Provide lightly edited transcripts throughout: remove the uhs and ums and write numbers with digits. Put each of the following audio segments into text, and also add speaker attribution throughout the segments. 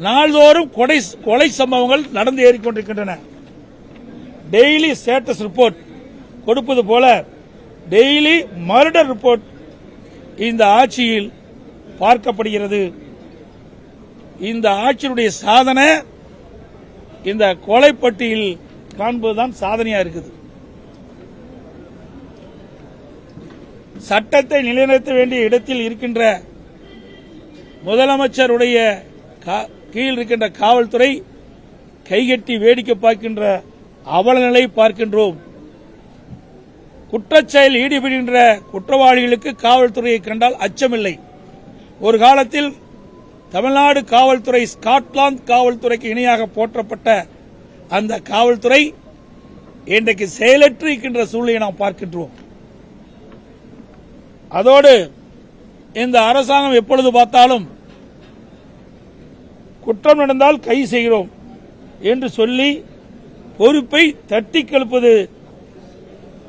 Speaker 1: நாள்தோறும் கொலை சம்பவங்கள் நடந்து ஏறிக்கொண்டிருக்கின்றன. டெய்லி ஸ்டேட்டஸ் ரிப்போர்ட் கொடுப்பது போல டெய்லி மர்டர் ரிப்போர்ட் இந்த ஆட்சியில் பார்க்கப்படுகிறது. இந்த ஆட்சியுடைய சாதனை இந்த கொலைப்பட்டியில் காண்பதுதான் சாதனையா இருக்குது. சட்டத்தை நிலைநிறுத்த வேண்டிய இடத்தில் இருக்கின்ற முதலமைச்சருடைய கீழ் இருக்கின்ற காவல்துறை கைகட்டி வேடிக்கை பார்க்கின்ற அவலநிலை பார்க்கின்றோம். குற்றச்செயல் ஈடுபடுகின்ற குற்றவாளிகளுக்கு காவல்துறையை கண்டால் அச்சமில்லை. ஒரு காலத்தில் தமிழ்நாடு காவல்துறை ஸ்காட்லாந்து காவல்துறைக்கு இணையாக போற்றப்பட்ட அந்த காவல்துறை இன்றைக்கு செயலற்று இருக்கின்ற சூழ்நிலையை நாம் பார்க்கின்றோம். அதோடு இந்த அரசாங்கம் எப்பொழுது பார்த்தாலும் குற்றம் நடந்தால் கைது செய்கிறோம் என்று சொல்லி பொறுப்பை தட்டி கெழுப்பது,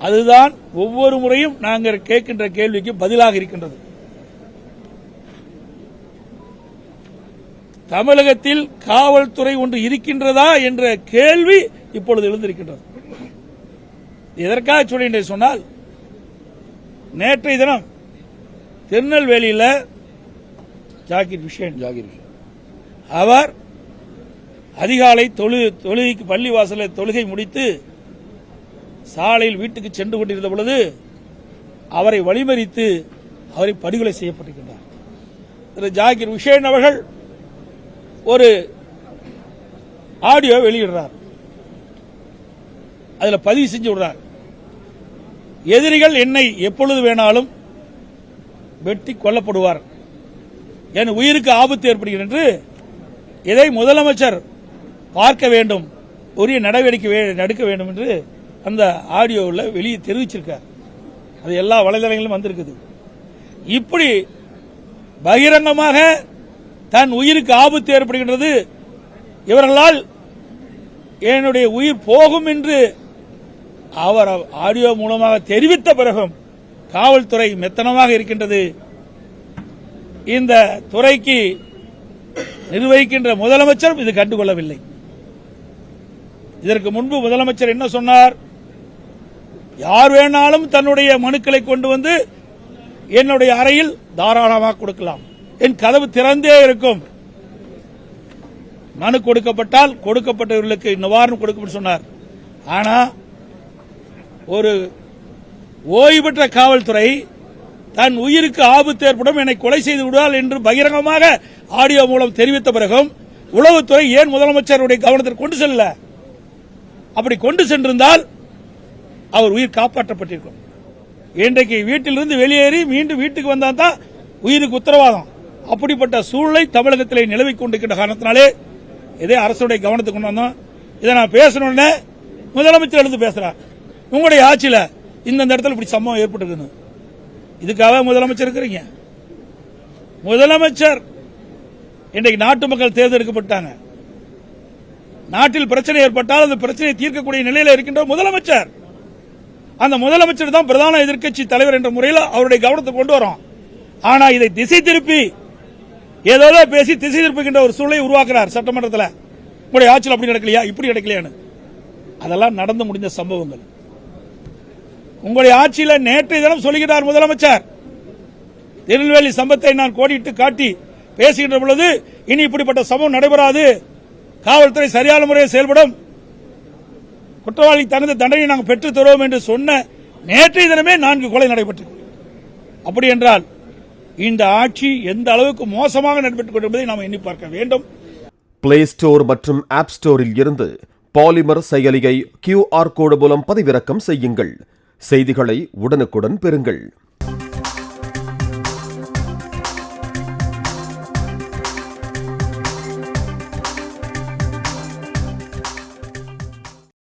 Speaker 1: அதுதான் ஒவ்வொரு முறையும் நாங்கள் கேட்கின்ற கேள்விக்கு பதிலாக இருக்கின்றது. தமிழகத்தில் காவல்துறை ஒன்று இருக்கின்றதா என்ற கேள்வி இப்பொழுது எழுந்திருக்கின்றது. எதற்காக சொல்லின்றே சொன்னால், நேற்றைய தினம் திருநெல்வேலியில் ஜாகிர் ஹுசேன் அவர் அதிகாலை தொழுகைக்கு பள்ளிவாசலில் தொழுகை முடித்து சாலையில் வீட்டுக்கு சென்று கொண்டிருந்த பொழுது அவரை வழிமறித்து அவரை படுகொலை செய்யப்பட்டிருக்கிறார். திரு ஜாகிர் ஹுசேன் அவர்கள் ஒரு ஆடியோ வெளியிடுறார். அதில் பதிவு செஞ்சு விடுறார். எதிரிகள் என்னை எப்பொழுது வேணாலும் வெட்டி கொல்லப்படுவார், என் உயிருக்கு ஆபத்து ஏற்படுகிறது என்று இதை முதலமைச்சர் பார்க்க வேண்டும், உரிய நடவடிக்கை எடுக்க வேண்டும் என்று அந்த ஆடியோவில் வெளியே தெரிவிச்சிருக்கார். அது எல்லா வலைதளங்களிலும் வந்திருக்குது. இப்படி பகிரங்கமாக தன் உயிருக்கு ஆபத்து ஏற்படுகின்றது, இவர்களால் என்னுடைய உயிர் போகும் என்று அவர் ஆடியோ மூலமாக தெரிவித்த பிறகும் காவல்துறை மெத்தனமாக இருக்கின்றது. இந்த துறைக்கு நிர்வகிக்கின்ற முதலமைச்சர் இது கண்டுகொள்ளவில்லை. இதற்கு முன்பு முதலமைச்சர் என்ன சொன்னார்? யார் வேணாலும் தன்னுடைய மனுக்களை கொண்டு வந்து என்னுடைய அறையில் தாராளமாக கொடுக்கலாம், என் கதவு திறந்தே இருக்கும், மனு கொடுக்கப்பட்டால் கொடுக்கப்பட்டவர்களுக்கு நிவாரணம் கொடுக்கப்படும் சொன்னார். ஆனா ஒரு ஓய்வு பெற்ற காவல்துறை தன் உயிருக்கு ஆபத்து ஏற்படும், என்னை கொலை செய்து விடுவார் என்று பகிரங்கமாக ஆடியோ மூலம் தெரிவித்த பிறகும் உளவுத்துறை ஏன் முதலமைச்சருடைய கவனத்திற்கு கொண்டு செல்ல? அப்படி கொண்டு சென்றிருந்தால் அவர் உயிர் காப்பாற்றப்பட்டிருக்கும். இன்றைக்கு வீட்டிலிருந்து வெளியேறி மீண்டும் வீட்டுக்கு வந்தால் தான் உயிருக்கு உத்தரவாதம். அப்படிப்பட்ட சூழ்நிலை தமிழகத்தில் நிலவிக் கொண்டிருக்கின்ற காரணத்தினாலே இதே அரசுடைய கவனத்துக்கு கொண்டு வந்தோம். இதை நான் பேசணும்னு முதலமைச்சர் எழுந்து பேசுறார். உங்களுடைய ஆட்சியில் இந்த இடத்துல இப்படி சம்பவம் ஏற்பட்டு இதுக்காக முதலமைச்சர் இருக்கிறீங்க. முதலமைச்சர் இன்றைக்கு நாட்டு மக்கள் தேர்ந்தெடுக்கப்பட்டாங்க. நாட்டில் பிரச்சனை ஏற்பட்டால் அந்த பிரச்சனையை தீர்க்கக்கூடிய நிலையில் இருக்கின்ற முதலமைச்சர், அந்த முதலமைச்சர் தான் பிரதான எதிர்க்கட்சி தலைவர் என்ற முறையில் அவருடைய கவனத்தை கொண்டு வரோம். ஆனா இதை திசை திருப்பி ஏதோ பேசி திசை திருப்புகின்ற ஒரு சூழலை உருவாக்குறார் சட்டமன்றத்தில். உங்களுடைய ஆட்சியில் அப்படி நடக்கலையா, இப்படி நடக்கலையான்னு. அதெல்லாம் நடந்து முடிந்த சம்பவங்கள். உங்களுடைய ஆட்சியில் நேற்றைய தினம் சொல்லுகிறார் முதலமைச்சர், திருநெல்வேலி சம்பவத்தை நான் கோடிட்டு காட்டி பேசுகின்ற பொழுது இனி இப்படிப்பட்ட சம்பவம் நடைபெறாது, காவல்துறை சரியான முறையில் செயல்படும், குற்றவாளி தகுந்த தண்டனை நாங்கள் பெற்றுத் தருவோம் என்று சொன்ன நேற்றைய தினமே 4 கொலை நடைபெற்றது. அப்படி என்றால் இந்த ஆட்சி எந்த அளவுக்கு மோசமாக நடைபெற்றுக் கொண்டிருப்பதை நாம் எண்ணி பார்க்க வேண்டும்.
Speaker 2: பிளே ஸ்டோர் மற்றும் ஆப் ஸ்டோரில் இருந்து பாலிமர் செயலியை QR கோடு மூலம் பதிவிறக்கம் செய்யுங்கள். செய்திகளை உடனுக்குடன் பெறுங்கள்.